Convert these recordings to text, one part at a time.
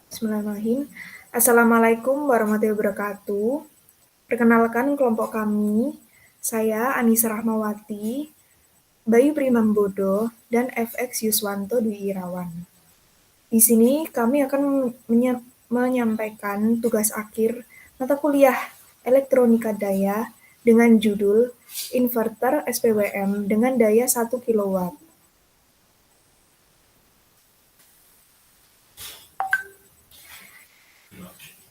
Bismillahirrahmanirrahim. Assalamualaikum warahmatullahi wabarakatuh. Perkenalkan kelompok kami, saya Anissa Rahmawati, Bayu Primambodo, dan FX Yuswanto Dwi Irawan. Di sini kami akan menyampaikan tugas akhir mata kuliah Elektronika Daya dengan judul Inverter SPWM dengan daya 1 kW.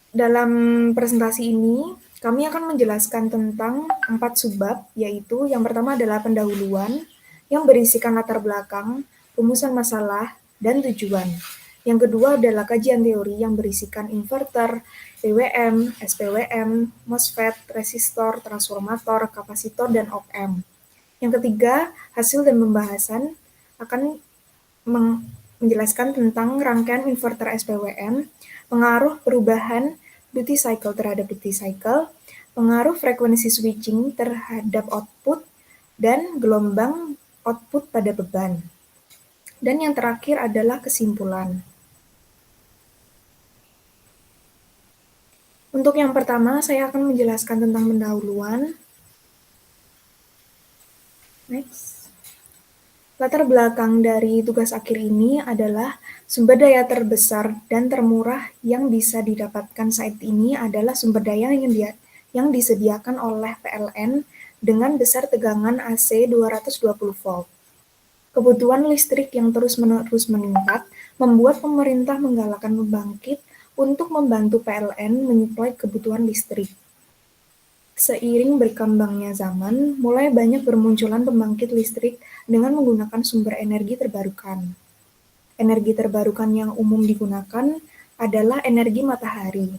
Dalam presentasi ini, kami akan menjelaskan tentang 4 subbab, yaitu yang pertama adalah pendahuluan, yang berisikan latar belakang, rumusan masalah, dan tujuan. Yang kedua adalah kajian teori yang berisikan inverter, PWM, SPWM, MOSFET, resistor, transformator, kapasitor, dan op-amp. Yang ketiga, hasil dan pembahasan akan menjelaskan tentang rangkaian inverter SPWM, pengaruh perubahan duty cycle terhadap duty cycle, pengaruh frekuensi switching terhadap output, dan gelombang output pada beban. Dan yang terakhir adalah kesimpulan. Untuk yang pertama, saya akan menjelaskan tentang pendahuluan. Next. Latar belakang dari tugas akhir ini adalah sumber daya terbesar dan termurah yang bisa didapatkan saat ini adalah sumber daya yang disediakan oleh PLN dengan besar tegangan AC 220 volt. Kebutuhan listrik yang terus-menerus meningkat membuat pemerintah menggalakkan pembangkit untuk membantu PLN menyuplai kebutuhan listrik. Seiring berkembangnya zaman, mulai banyak bermunculan pembangkit listrik dengan menggunakan sumber energi terbarukan. Energi terbarukan yang umum digunakan adalah energi matahari.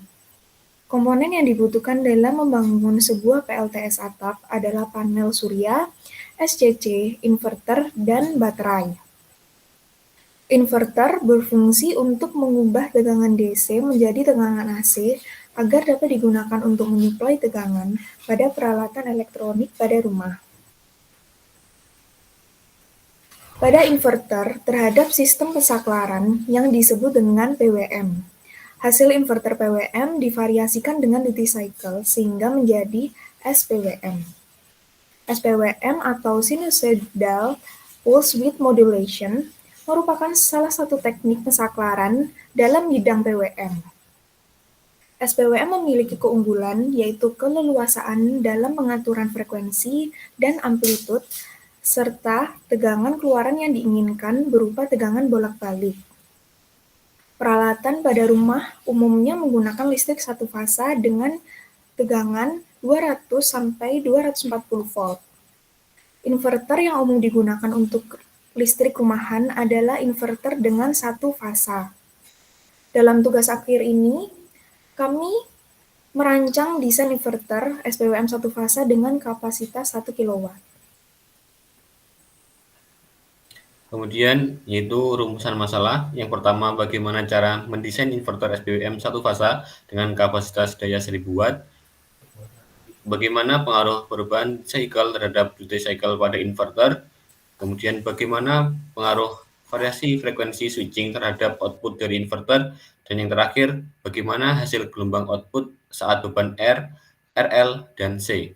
Komponen yang dibutuhkan dalam membangun sebuah PLTS atap adalah panel surya, SCC, inverter, dan baterai. Inverter berfungsi untuk mengubah tegangan DC menjadi tegangan AC agar dapat digunakan untuk menyuplai tegangan pada peralatan elektronik pada rumah. Pada inverter terhadap sistem pensaklaran yang disebut dengan PWM. Hasil inverter PWM divariasikan dengan duty cycle sehingga menjadi SPWM. SPWM atau Sinusoidal Pulse Width Modulation merupakan salah satu teknik pensaklaran dalam bidang PWM. SPWM memiliki keunggulan yaitu keleluasaan dalam pengaturan frekuensi dan amplitude serta tegangan keluaran yang diinginkan berupa tegangan bolak-balik. Peralatan pada rumah umumnya menggunakan listrik satu fasa dengan tegangan 200 sampai 240 volt. Inverter yang umum digunakan untuk listrik rumahan adalah inverter dengan satu fasa. Dalam tugas akhir ini, kami merancang desain inverter SPWM satu fasa dengan kapasitas 1 kW. Kemudian yaitu rumusan masalah. Yang pertama, bagaimana cara mendesain inverter SPWM satu fasa dengan kapasitas daya 1000 watt. Bagaimana pengaruh perubahan cycle terhadap duty cycle pada inverter. Kemudian bagaimana pengaruh variasi frekuensi switching terhadap output dari inverter. Dan yang terakhir, bagaimana hasil gelombang output saat beban R, RL, dan C.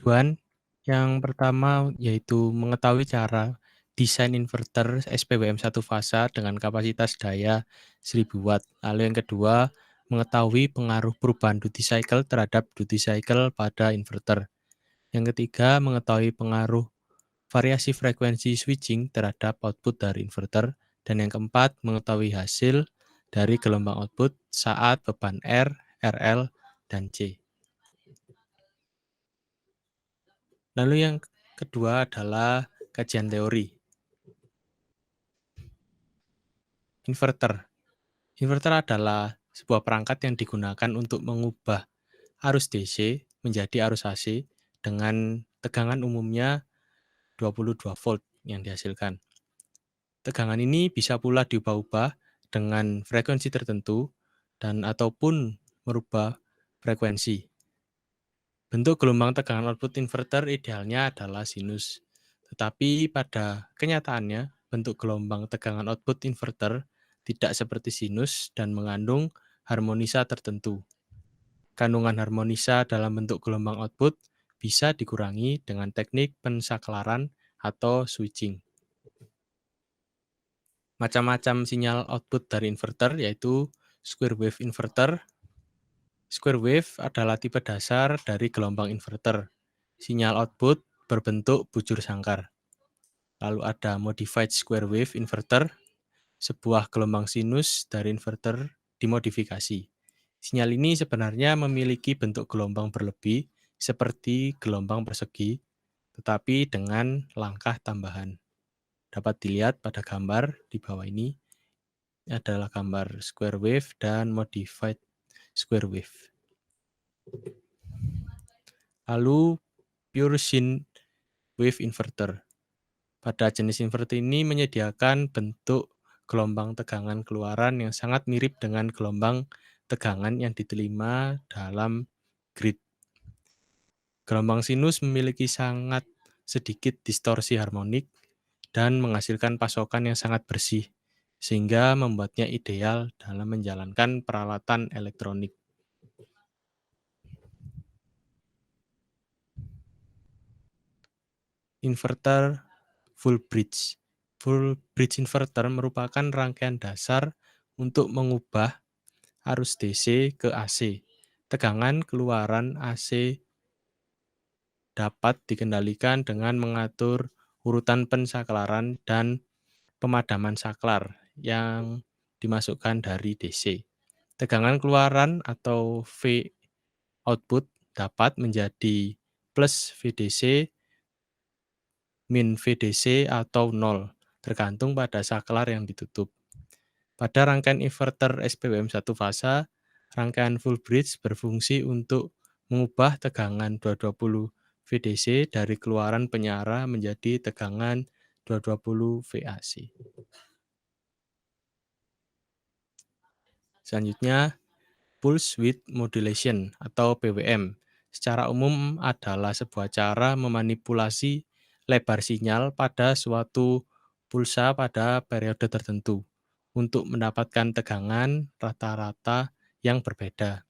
Tujuan yang pertama yaitu mengetahui cara desain inverter SPWM satu fasa dengan kapasitas daya 1000 watt. Lalu yang kedua, mengetahui pengaruh perubahan duty cycle terhadap duty cycle pada inverter. Yang ketiga, mengetahui pengaruh variasi frekuensi switching terhadap output dari inverter. Dan yang keempat, mengetahui hasil dari gelombang output saat beban R, RL, dan C. Lalu yang kedua adalah kajian teori. Inverter. Inverter adalah sebuah perangkat yang digunakan untuk mengubah arus DC menjadi arus AC dengan tegangan umumnya 22 volt yang dihasilkan. Tegangan ini bisa pula diubah-ubah dengan frekuensi tertentu dan ataupun merubah frekuensi. Bentuk gelombang tegangan output inverter idealnya adalah sinus. Tetapi pada kenyataannya, bentuk gelombang tegangan output inverter tidak seperti sinus dan mengandung harmonisa tertentu. Kandungan harmonisa dalam bentuk gelombang output bisa dikurangi dengan teknik pensaklaran atau switching. Macam-macam sinyal output dari inverter yaitu square wave inverter. Square wave adalah tipe dasar dari gelombang inverter. Sinyal output berbentuk bujur sangkar. Lalu ada modified square wave inverter, sebuah gelombang sinus dari inverter dimodifikasi. Sinyal ini sebenarnya memiliki bentuk gelombang berlebih seperti gelombang persegi, tetapi dengan langkah tambahan. Dapat dilihat pada gambar di bawah ini adalah gambar square wave dan modified square wave. Lalu pure sine wave inverter. Pada jenis inverter ini menyediakan bentuk gelombang tegangan keluaran yang sangat mirip dengan gelombang tegangan yang diterima dalam grid. Gelombang sinus memiliki sangat sedikit distorsi harmonik dan menghasilkan pasokan yang sangat bersih, sehingga membuatnya ideal dalam menjalankan peralatan elektronik. Inverter full bridge. Full bridge inverter merupakan rangkaian dasar untuk mengubah arus DC ke AC. Tegangan keluaran AC dapat dikendalikan dengan mengatur urutan pensaklaran dan pemadaman saklar yang dimasukkan dari DC. Tegangan keluaran atau V output dapat menjadi plus VDC, min VDC, atau 0, tergantung pada saklar yang ditutup. Pada rangkaian inverter SPWM satu fasa, rangkaian full bridge berfungsi untuk mengubah tegangan 220 VDC dari keluaran penyara menjadi tegangan 220 VAC. Selanjutnya, pulse width modulation atau PWM. Secara umum adalah sebuah cara memanipulasi lebar sinyal pada suatu pulsa pada periode tertentu untuk mendapatkan tegangan rata-rata yang berbeda.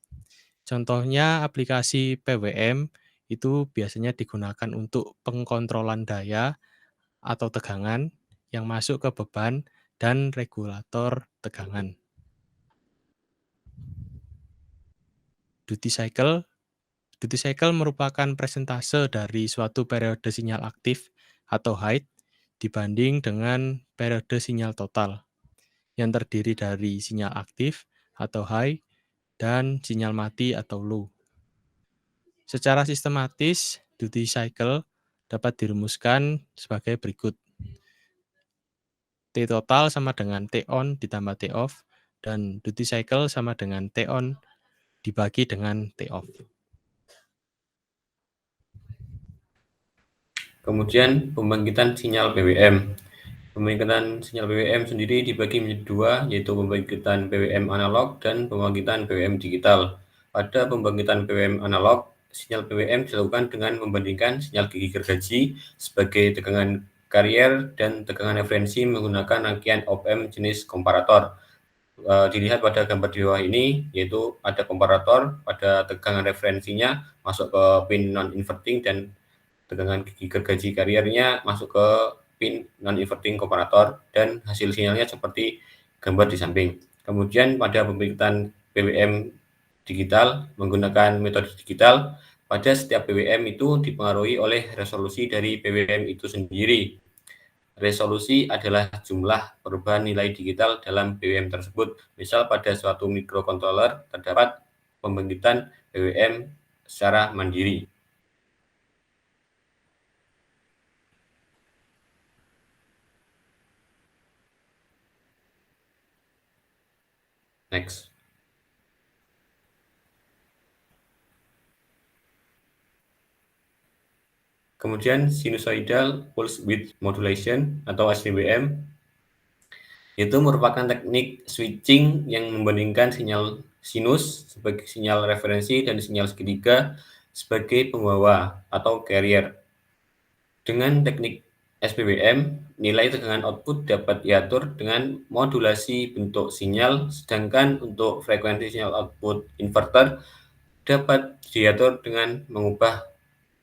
Contohnya aplikasi PWM itu biasanya digunakan untuk pengkontrolan daya atau tegangan yang masuk ke beban dan regulator tegangan. Duty cycle merupakan persentase dari suatu periode sinyal aktif atau height dibanding dengan periode sinyal total yang terdiri dari sinyal aktif atau high dan sinyal mati atau low. Secara sistematis, duty cycle dapat dirumuskan sebagai berikut. T total sama dengan T on ditambah T off, dan duty cycle sama dengan T on dibagi dengan T off. Kemudian pembangkitan sinyal PWM. Pembangkitan sinyal PWM sendiri dibagi menjadi dua, yaitu pembangkitan PWM analog dan pembangkitan PWM digital. Pada pembangkitan PWM analog, sinyal PWM dilakukan dengan membandingkan sinyal gigi gergaji sebagai tegangan karier dan tegangan referensi menggunakan rangkaian op-amp jenis komparator. Dilihat pada gambar di bawah ini, yaitu ada komparator pada tegangan referensinya masuk ke pin non-inverting dan tegangan gigi gergaji kariernya masuk ke pin non-inverting komparator dan hasil sinyalnya seperti gambar di samping. Kemudian pada pembangkitan PWM digital menggunakan metode digital, pada setiap PWM itu dipengaruhi oleh resolusi dari PWM itu sendiri. Resolusi adalah jumlah perubahan nilai digital dalam PWM tersebut. Misal pada suatu microcontroller terdapat pembangkitan PWM secara mandiri. Next. Kemudian sinusoidal pulse width modulation atau SPWM itu merupakan teknik switching yang membandingkan sinyal sinus sebagai sinyal referensi dan sinyal segitiga sebagai pembawa atau carrier. Dengan teknik SPWM, nilai tegangan output dapat diatur dengan modulasi bentuk sinyal, sedangkan untuk frekuensi sinyal output inverter dapat diatur dengan mengubah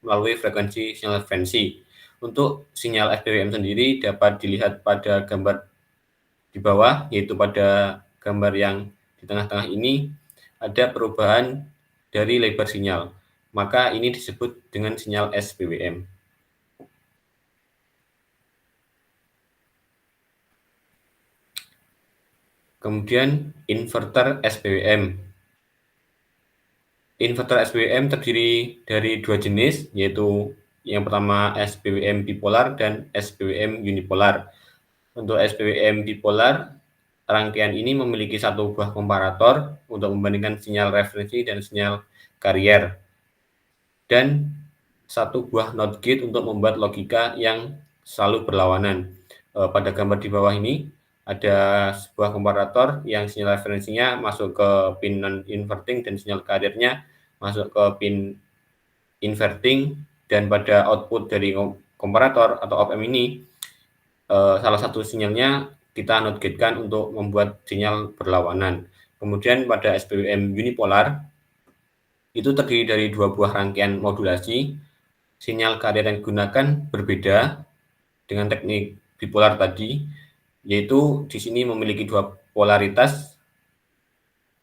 melalui frekuensi sinyal referensi. Untuk sinyal SPWM sendiri dapat dilihat pada gambar di bawah, yaitu pada gambar yang di tengah-tengah ini ada perubahan dari lebar sinyal. Maka ini disebut dengan sinyal SPWM. Kemudian inverter SPWM. Inverter SPWM terdiri dari dua jenis, yaitu yang pertama SPWM bipolar dan SPWM unipolar. Untuk SPWM bipolar, rangkaian ini memiliki satu buah komparator untuk membandingkan sinyal referensi dan sinyal carrier, dan satu buah NOT gate untuk membuat logika yang selalu berlawanan. Pada gambar di bawah ini ada sebuah komparator yang sinyal referensinya masuk ke pin non-inverting dan sinyal carriernya masuk ke pin inverting, dan pada output dari komparator atau op-amp ini salah satu sinyalnya kita NOT gate-kan untuk membuat sinyal berlawanan. Kemudian pada SPWM unipolar itu terdiri dari dua buah rangkaian modulasi. Sinyal carrier yang digunakan berbeda dengan teknik bipolar tadi, yaitu di sini memiliki dua polaritas,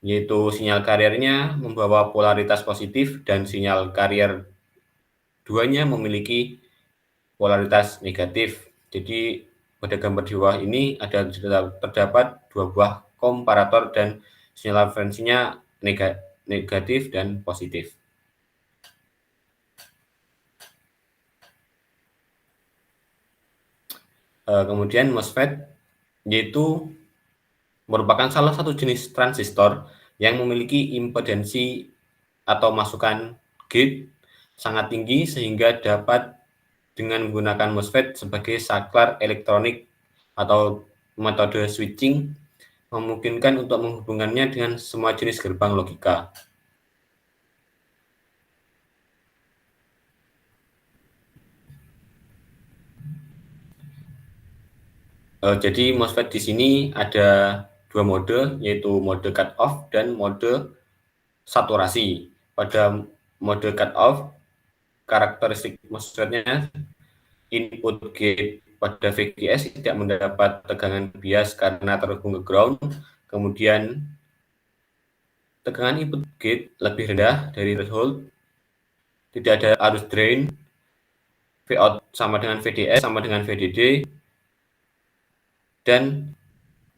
yaitu sinyal carriernya membawa polaritas positif dan sinyal carrier duanya memiliki polaritas negatif. Jadi pada gambar di bawah ini terdapat dua buah komparator dan sinyal referensinya negatif dan positif. Kemudian MOSFET yaitu merupakan salah satu jenis transistor yang memiliki impedansi atau masukan gate sangat tinggi sehingga dapat dengan menggunakan MOSFET sebagai saklar elektronik atau metode switching memungkinkan untuk menghubungkannya dengan semua jenis gerbang logika. Jadi MOSFET di sini ada dua mode, yaitu mode cut-off dan mode saturasi. Pada mode cut-off, karakteristik MOSFET-nya input gate pada VGS tidak mendapat tegangan bias karena terhubung ke ground. Kemudian tegangan input gate lebih rendah dari threshold, tidak ada arus drain, Vout sama dengan VDS sama dengan VDD, dan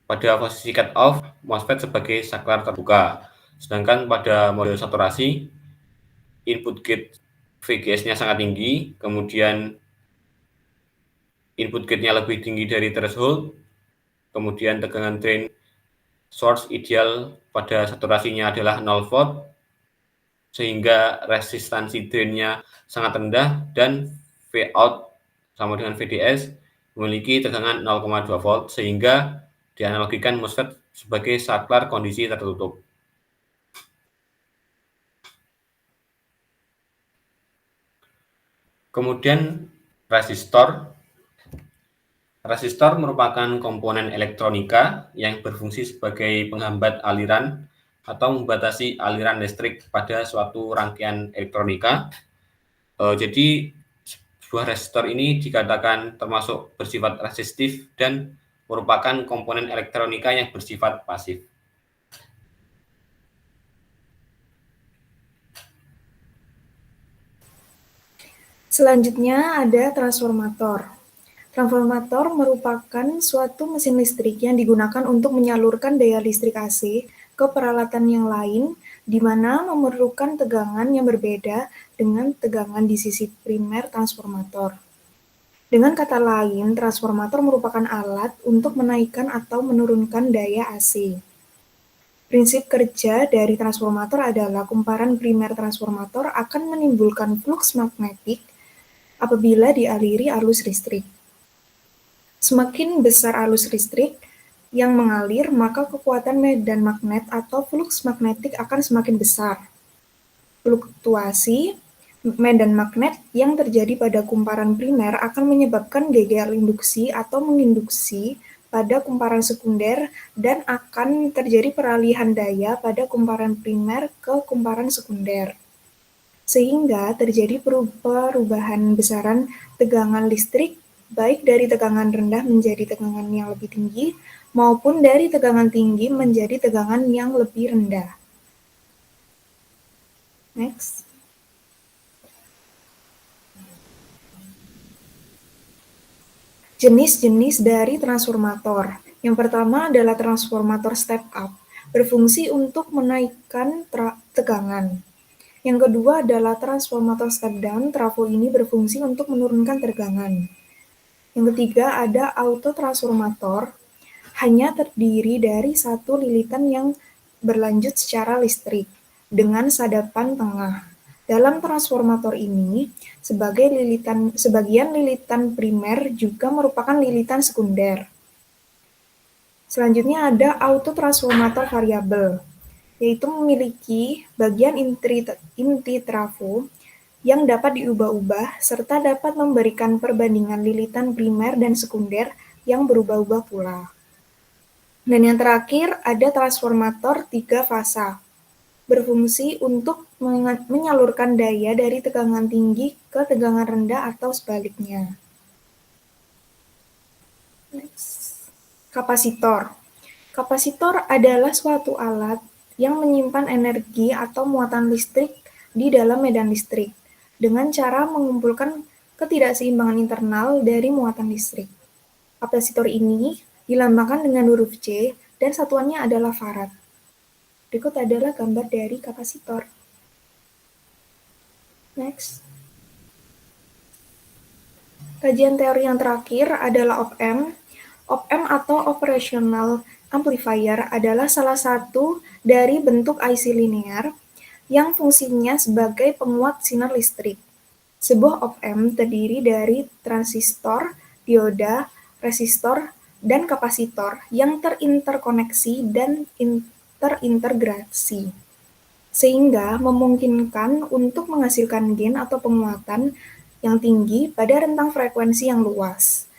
pada posisi cut off MOSFET sebagai saklar terbuka. Sedangkan pada mode saturasi input gate VGS-nya sangat tinggi, kemudian input gate-nya lebih tinggi dari threshold, kemudian tegangan drain source ideal pada saturasinya adalah 0 volt, sehingga resistansi drain-nya sangat rendah, dan Vout sama dengan VDS memiliki tegangan 0,2 volt, sehingga dianalogikan MOSFET sebagai saklar kondisi tertutup. Kemudian resistor. Resistor merupakan komponen elektronika yang berfungsi sebagai penghambat aliran atau membatasi aliran listrik pada suatu rangkaian elektronika. Jadi sebuah resistor ini dikatakan termasuk bersifat resistif dan merupakan komponen elektronika yang bersifat pasif. Selanjutnya ada transformator. Transformator merupakan suatu mesin listrik yang digunakan untuk menyalurkan daya listrik AC ke peralatan yang lain, di mana memerlukan tegangan yang berbeda dengan tegangan di sisi primer transformator. Dengan kata lain, transformator merupakan alat untuk menaikkan atau menurunkan daya AC. Prinsip kerja dari transformator adalah kumparan primer transformator akan menimbulkan fluks magnetik apabila dialiri arus listrik. Semakin besar arus listrik yang mengalir, maka kekuatan medan magnet atau fluks magnetik akan semakin besar. Fluktuasi Medan magnet yang terjadi pada kumparan primer akan menyebabkan geger induksi atau menginduksi pada kumparan sekunder dan akan terjadi peralihan daya pada kumparan primer ke kumparan sekunder. Sehingga terjadi perubahan besaran tegangan listrik baik dari tegangan rendah menjadi tegangan yang lebih tinggi maupun dari tegangan tinggi menjadi tegangan yang lebih rendah. Next. Jenis-jenis dari transformator. Yang pertama adalah transformator step up, berfungsi untuk menaikkan tegangan. Yang kedua adalah transformator step down, trafo ini berfungsi untuk menurunkan tegangan. Yang ketiga ada auto transformator, hanya terdiri dari satu lilitan yang berlanjut secara listrik dengan sadapan tengah. Dalam transformator ini, sebagian lilitan primer juga merupakan lilitan sekunder. Selanjutnya ada autotransformator variabel, yaitu memiliki bagian inti trafo yang dapat diubah-ubah serta dapat memberikan perbandingan lilitan primer dan sekunder yang berubah-ubah pula. Dan yang terakhir ada transformator 3 fasa, berfungsi untuk menyalurkan daya dari tegangan tinggi ke tegangan rendah atau sebaliknya. Next. Kapasitor. Kapasitor adalah suatu alat yang menyimpan energi atau muatan listrik di dalam medan listrik dengan cara mengumpulkan ketidakseimbangan internal dari muatan listrik. Kapasitor ini dilambangkan dengan huruf C dan satuannya adalah farad. Berikut adalah gambar dari kapasitor. Next. Kajian teori yang terakhir adalah op-amp. Op-amp atau operational amplifier adalah salah satu dari bentuk IC linear yang fungsinya sebagai penguat sinar listrik. Sebuah op-amp terdiri dari transistor, dioda, resistor, dan kapasitor yang terinterkoneksi dan terintegrasi, sehingga memungkinkan untuk menghasilkan gain atau penguatan yang tinggi pada rentang frekuensi yang luas.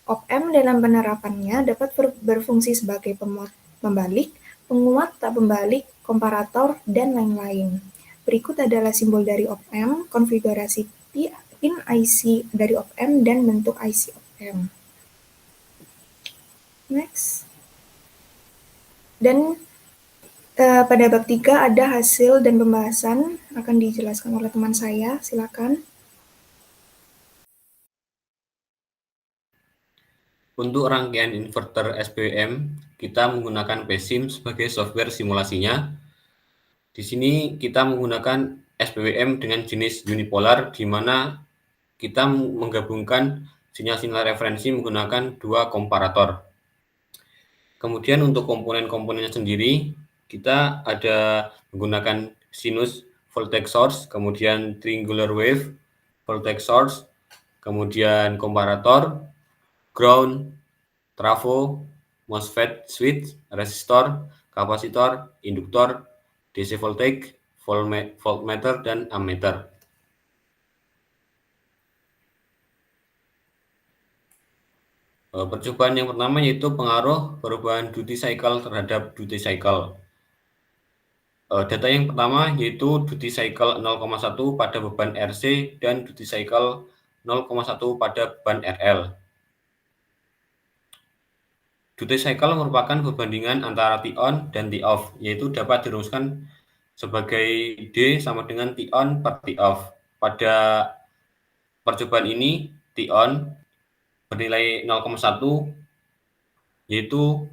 Op-amp dalam penerapannya dapat berfungsi sebagai pemuat pembalik, penguat tak pembalik, komparator, dan lain-lain. Berikut adalah simbol dari op-amp, konfigurasi pin IC dari op-amp, dan bentuk IC op-amp. Next. Dan pada bab 3 ada hasil dan pembahasan, akan dijelaskan oleh teman saya, silakan. Untuk rangkaian inverter SPWM, kita menggunakan PSIM sebagai software simulasinya. Di sini kita menggunakan SPWM dengan jenis unipolar, di mana kita menggabungkan sinyal-sinyal referensi menggunakan dua komparator. Kemudian untuk komponen-komponennya sendiri, kita ada menggunakan sinus voltage source, kemudian triangular wave voltage source, kemudian komparator, ground, trafo, MOSFET switch, resistor, kapasitor, induktor, DC voltage, voltmeter, dan ammeter. Percobaan yang pertama yaitu pengaruh perubahan duty cycle terhadap duty cycle. Data yang pertama yaitu duty cycle 0,1 pada beban RC dan duty cycle 0,1 pada beban RL. Duty cycle merupakan perbandingan antara T-on dan T-off, yaitu dapat dirumuskan sebagai D sama dengan T-on per T-off. Pada percobaan ini, T-on bernilai 0,1, yaitu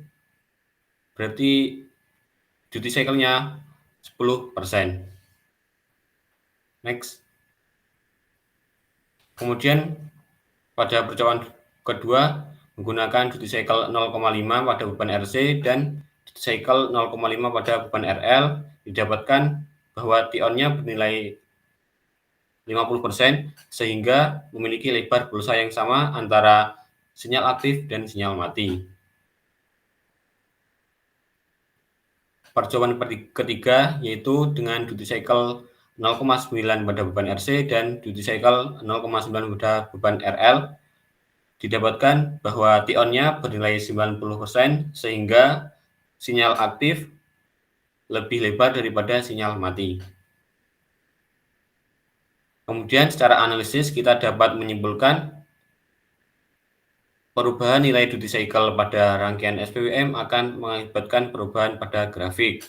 berarti duty cycle-nya 10%. Next. Kemudian pada percobaan kedua menggunakan duty cycle 0,5 pada beban RC dan duty cycle 0,5 pada beban RL, didapatkan bahwa T-on-nya bernilai 50% sehingga memiliki lebar pulsa yang sama antara sinyal aktif dan sinyal mati. Percobaan ketiga yaitu dengan duty cycle 0,9 pada beban RC dan duty cycle 0,9 pada beban RL, didapatkan bahwa T-on-nya bernilai 90% sehingga sinyal aktif lebih lebar daripada sinyal mati. Kemudian secara analisis kita dapat menyimpulkan perubahan nilai duty cycle pada rangkaian SPWM akan mengakibatkan perubahan pada grafik.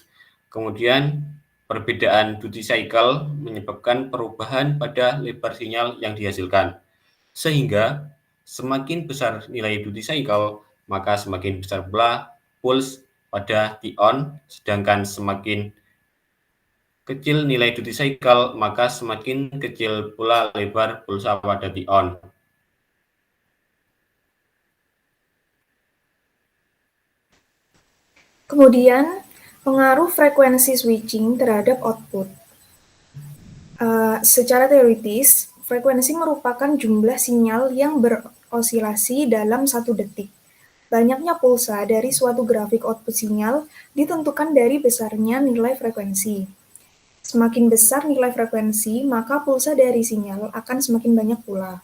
Kemudian perbedaan duty cycle menyebabkan perubahan pada lebar sinyal yang dihasilkan. Sehingga semakin besar nilai duty cycle, maka semakin besar pula pulse pada T-on, sedangkan semakin kecil nilai duty cycle, maka semakin kecil pula lebar pulsa pada T-on. Kemudian, pengaruh frekuensi switching terhadap output. Secara teoritis, frekuensi merupakan jumlah sinyal yang berosilasi dalam 1 detik. Banyaknya pulsa dari suatu grafik output sinyal ditentukan dari besarnya nilai frekuensi. Semakin besar nilai frekuensi, maka pulsa dari sinyal akan semakin banyak pula.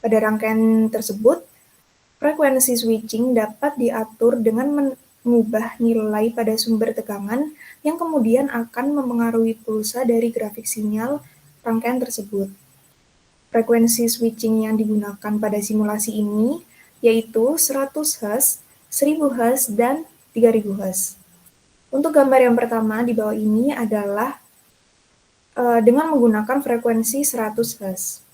Pada rangkaian tersebut, frekuensi switching dapat diatur dengan mengubah nilai pada sumber tegangan yang kemudian akan mempengaruhi pulsa dari grafik sinyal rangkaian tersebut. Frekuensi switching yang digunakan pada simulasi ini yaitu 100 Hz, 1000 Hz, dan 3000 Hz. Untuk gambar yang pertama di bawah ini adalah dengan menggunakan frekuensi 100 Hz.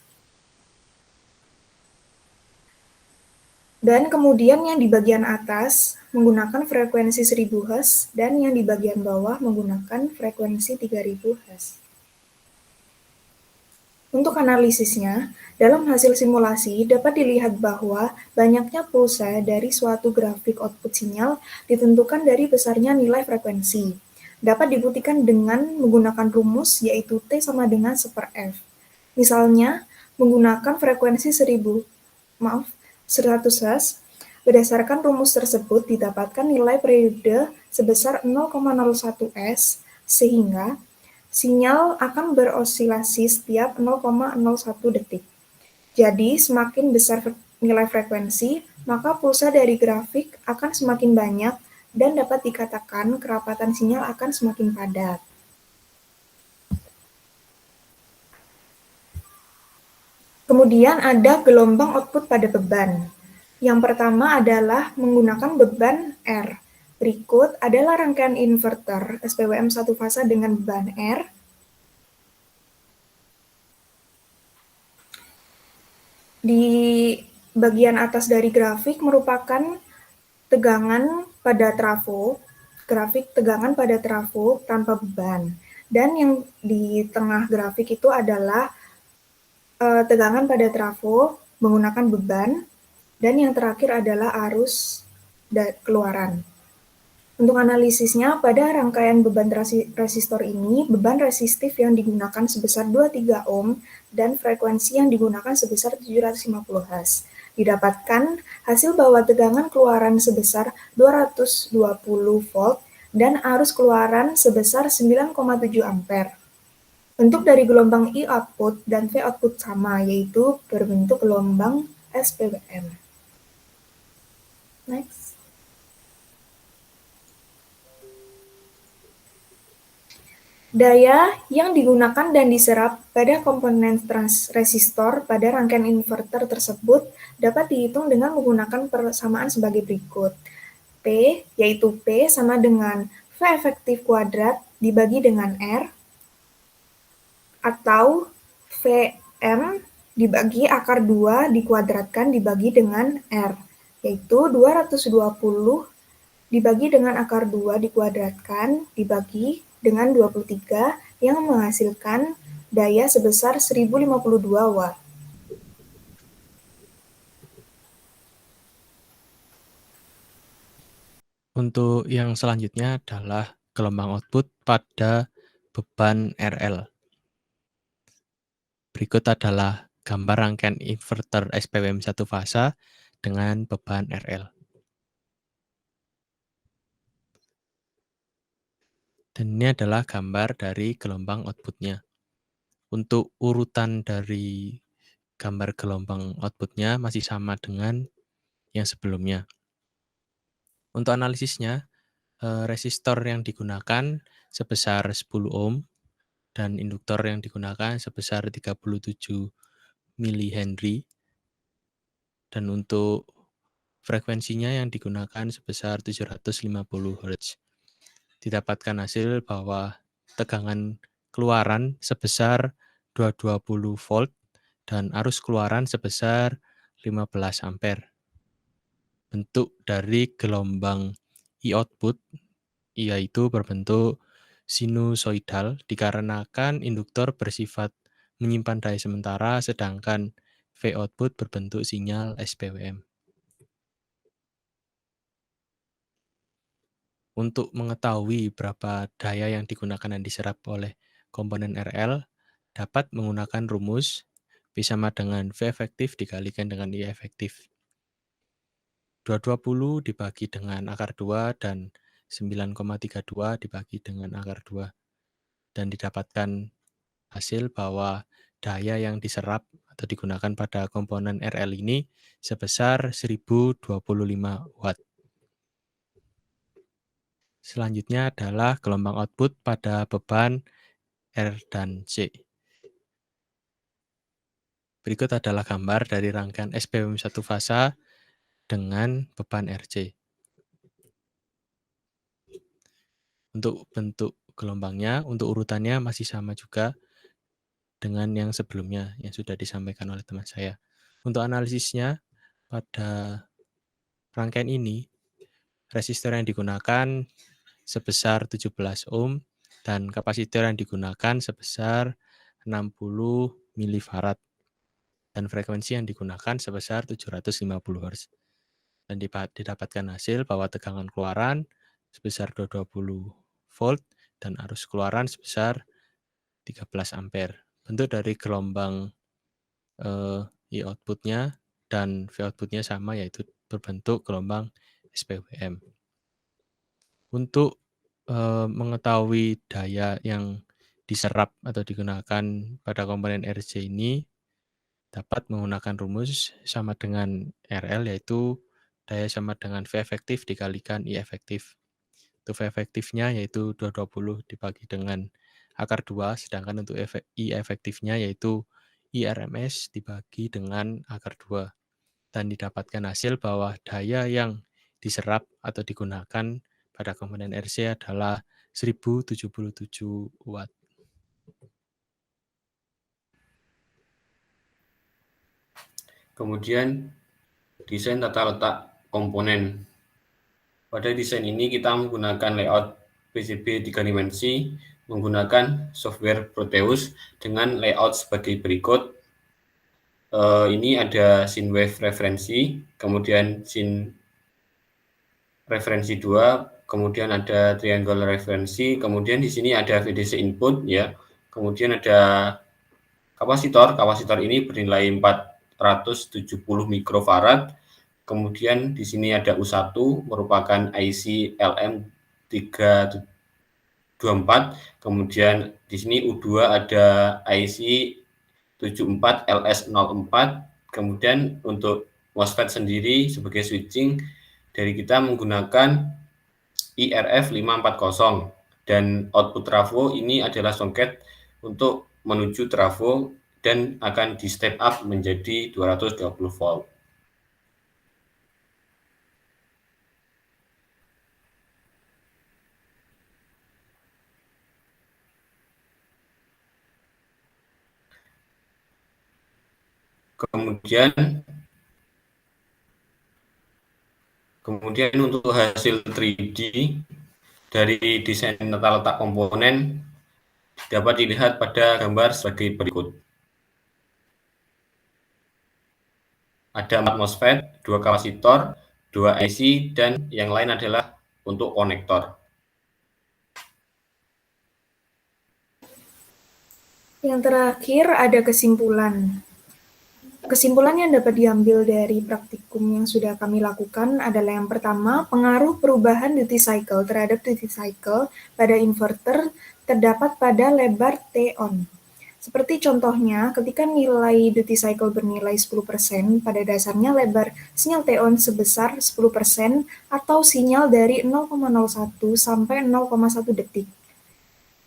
Dan kemudian yang di bagian atas menggunakan frekuensi 1000 Hz dan yang di bagian bawah menggunakan frekuensi 3000 Hz. Untuk analisisnya, dalam hasil simulasi dapat dilihat bahwa banyaknya pulsa dari suatu grafik output sinyal ditentukan dari besarnya nilai frekuensi. Dapat dibuktikan dengan menggunakan rumus yaitu T sama dengan 1/F. Misalnya, menggunakan frekuensi 100 Hz, berdasarkan rumus tersebut didapatkan nilai periode sebesar 0,01 S, sehingga sinyal akan berosilasi setiap 0,01 detik. Jadi, semakin besar nilai frekuensi, maka pulsa dari grafik akan semakin banyak dan dapat dikatakan kerapatan sinyal akan semakin padat. Kemudian ada gelombang output pada beban. Yang pertama adalah menggunakan beban R. Berikut adalah rangkaian inverter SPWM 1 fasa dengan beban R. Di bagian atas dari grafik merupakan tegangan pada trafo, grafik tegangan pada trafo tanpa beban. Dan yang di tengah grafik itu adalah tegangan pada trafo menggunakan beban, dan yang terakhir adalah arus keluaran. Untuk analisisnya, pada rangkaian beban resistor ini, beban resistif yang digunakan sebesar 23 ohm dan frekuensi yang digunakan sebesar 750 Hz. Didapatkan hasil bahwa tegangan keluaran sebesar 220 volt dan arus keluaran sebesar 9,7 ampere. Bentuk dari gelombang I output dan V output sama, yaitu berbentuk gelombang SPWM. Next. Daya yang digunakan dan diserap pada komponen resistor pada rangkaian inverter tersebut dapat dihitung dengan menggunakan persamaan sebagai berikut. P, yaitu P sama dengan V efektif kuadrat dibagi dengan R, atau Vm dibagi akar 2 dikuadratkan dibagi dengan R, yaitu 220 dibagi dengan akar 2 dikuadratkan dibagi dengan 23 yang menghasilkan daya sebesar 1052 Watt. Untuk yang selanjutnya adalah gelombang output pada beban RL. Berikut adalah gambar rangkaian inverter SPWM 1 fasa dengan beban RL. Dan ini adalah gambar dari gelombang outputnya. Untuk urutan dari gambar gelombang outputnya masih sama dengan yang sebelumnya. Untuk analisisnya, resistor yang digunakan sebesar 10 ohm dan induktor yang digunakan sebesar 37 mH. Dan untuk frekuensinya yang digunakan sebesar 750 Hz. Didapatkan hasil bahwa tegangan keluaran sebesar 220 volt dan arus keluaran sebesar 15 ampere. Bentuk dari gelombang E-output yaitu berbentuk sinusoidal dikarenakan induktor bersifat menyimpan daya sementara sedangkan V-output berbentuk sinyal SPWM. Untuk mengetahui berapa daya yang digunakan dan diserap oleh komponen RL, dapat menggunakan rumus V sama dengan V efektif dikalikan dengan I efektif. 220 dibagi dengan akar 2 dan 9,32 dibagi dengan akar 2. Dan didapatkan hasil bahwa daya yang diserap atau digunakan pada komponen RL ini sebesar 1025 watt. Selanjutnya adalah gelombang output pada beban R dan C. Berikut adalah gambar dari rangkaian SPWM satu fasa dengan beban RC. Untuk bentuk gelombangnya, untuk urutannya masih sama juga dengan yang sebelumnya yang sudah disampaikan oleh teman saya. Untuk analisisnya, pada rangkaian ini, resistor yang digunakan sebesar 17 ohm dan kapasitor yang digunakan sebesar 60 milifarad dan frekuensi yang digunakan sebesar 750 Hz. Dan didapatkan hasil bahwa tegangan keluaran sebesar 220 volt dan arus keluaran sebesar 13 ampere. Bentuk dari gelombang E-outputnya dan V-outputnya sama yaitu berbentuk gelombang SPWM. Untuk mengetahui daya yang diserap atau digunakan pada komponen RC ini dapat menggunakan rumus sama dengan RL yaitu daya sama dengan V efektif dikalikan I efektif. Untuk V efektifnya yaitu 220 dibagi dengan akar 2, sedangkan untuk I efektifnya yaitu I RMS dibagi dengan akar 2. Dan didapatkan hasil bahwa daya yang diserap atau digunakan pada komponen RC adalah 1077 watt. Kemudian desain tata letak komponen. Pada desain ini kita menggunakan layout PCB 3 dimensi menggunakan software Proteus dengan layout sebagai berikut. Ini ada scene wave referensi, kemudian scene referensi 2, kemudian ada triangle referensi, kemudian di sini ada VDC input ya. Kemudian ada kapasitor ini bernilai 470 mikrofarad. Kemudian di sini ada U1 merupakan IC LM324. Kemudian di sini U2 ada IC 74LS04. Kemudian untuk MOSFET sendiri sebagai switching dari kita menggunakan IRF 540 dan output trafo ini adalah soket untuk menuju trafo dan akan di step up menjadi 220 volt. Kemudian untuk hasil 3D dari desain tata letak komponen dapat dilihat pada gambar sebagai berikut. Ada 4 MOSFET, 2 kapasitor, 2 IC, dan yang lain adalah untuk konektor. Yang terakhir ada kesimpulan. Kesimpulan yang dapat diambil dari praktikum yang sudah kami lakukan adalah yang pertama, pengaruh perubahan duty cycle terhadap duty cycle pada inverter terdapat pada lebar T-on. Seperti contohnya, ketika nilai duty cycle bernilai 10%, pada dasarnya lebar sinyal T-on sebesar 10% atau sinyal dari 0,01 sampai 0,1 detik.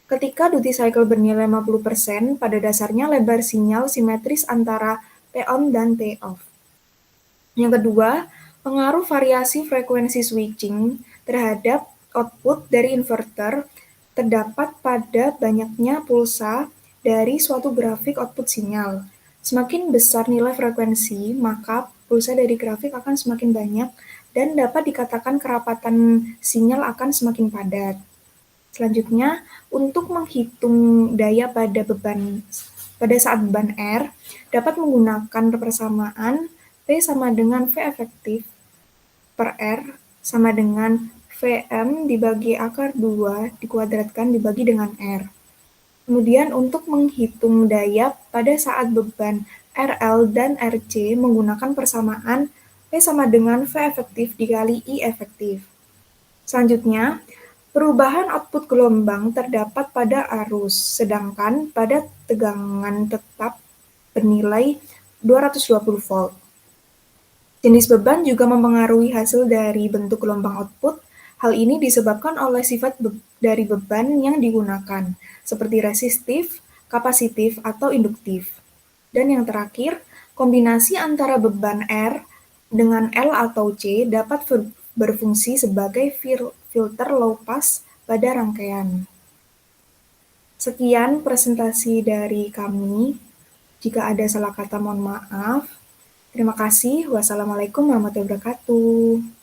Ketika duty cycle bernilai 50%, pada dasarnya lebar sinyal simetris antara T-on dan T-off. Yang kedua, pengaruh variasi frekuensi switching terhadap output dari inverter terdapat pada banyaknya pulsa dari suatu grafik output sinyal. Semakin besar nilai frekuensi, maka pulsa dari grafik akan semakin banyak dan dapat dikatakan kerapatan sinyal akan semakin padat. Selanjutnya, untuk menghitung daya pada saat beban R, dapat menggunakan persamaan P sama dengan V efektif per R sama dengan Vm dibagi akar 2 dikuadratkan dibagi dengan R. Kemudian untuk menghitung daya pada saat beban RL dan RC menggunakan persamaan P sama dengan V efektif dikali I efektif. Selanjutnya, perubahan output gelombang terdapat pada arus, sedangkan pada tegangan tetap bernilai 220 volt. Jenis beban juga mempengaruhi hasil dari bentuk gelombang output. Hal ini disebabkan oleh sifat dari beban yang digunakan, seperti resistif, kapasitif, atau induktif. Dan yang terakhir, kombinasi antara beban R dengan L atau C dapat berfungsi sebagai filter low pass pada rangkaian. Sekian presentasi dari kami. Jika ada salah kata mohon maaf. Terima kasih. Wassalamualaikum warahmatullahi wabarakatuh.